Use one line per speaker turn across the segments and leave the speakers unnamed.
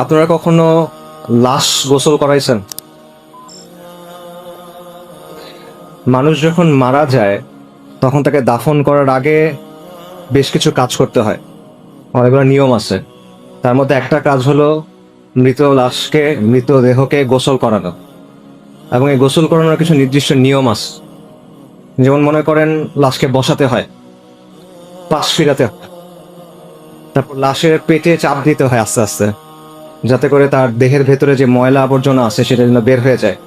আপনারা কখনো লাশ গোসল করাইছেন? মানুষ যখন মারা যায় তখন তাকে দাফন করার আগে বেশ কিছু কাজ করতে হয়, অনেকগুলো নিয়ম আছে। তার মধ্যে একটা কাজ হলো মৃতদেহকে গোসল করানো। এবং এই গোসল করানোর কিছু নির্দিষ্ট নিয়ম আছে। যেমন মনে করেন, লাশকে বসাতে হয়, পাশ ফিরাতে হয়, তারপর লাশের পেটে চাপ দিতে হয় আস্তে আস্তে, যাতে করে তার দেহের ভেতরে যে ময়লা আবর্জনা আছে সেটা যেন বের হয়ে যায়।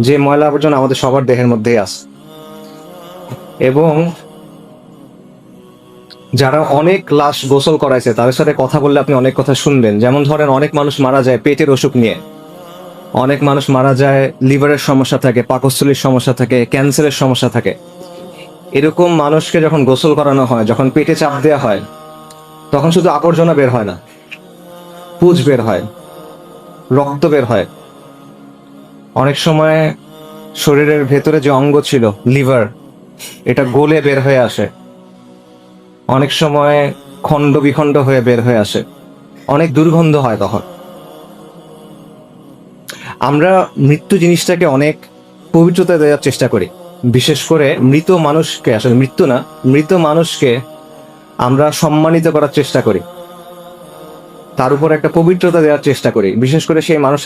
যে ময়লা আবর্জনা আমাদের সবার দেহের মধ্যেই আছে। এবং যারা অনেক লাশ গোসল করাইছে তাদের সাথে কথা বললে আপনি অনেক কথা শুনবেন। যেমন ধরেন, অনেক মানুষ মারা যায় পেটের অসুখ নিয়ে, অনেক মানুষ মারা যায় লিভারের সমস্যা থাকে, পাকস্থলীর সমস্যা থাকে, ক্যান্সারের সমস্যা থাকে। এরকম মানুষকে যখন গোসল করানো হয়, যখন পেটে চাপ দেওয়া হয়, তখন শুধু আবর্জনা বের হয় না, পুজ বের হয়, রক্ত বের হয়। অনেক সময় শরীরের ভেতরে যে অঙ্গ ছিল লিভার, এটা গলে বের হয়ে আসে। অনেক সময় খণ্ড বিখণ্ড হয়ে বের হয়ে আসে, অনেক দুর্গন্ধ হয় তখন। আমরা মৃত্যু জিনিসটাকে অনেক পবিত্রতা দেওয়ার চেষ্টা করি। বিশেষ করে মৃত মানুষকে, আসলে মৃত্যু না, মৃত মানুষকে আমরা সম্মানিত করার চেষ্টা করি, তার উপর একটা পবিত্রতা দেওয়ার চেষ্টা করি, বিশেষ করে সেই মানুষ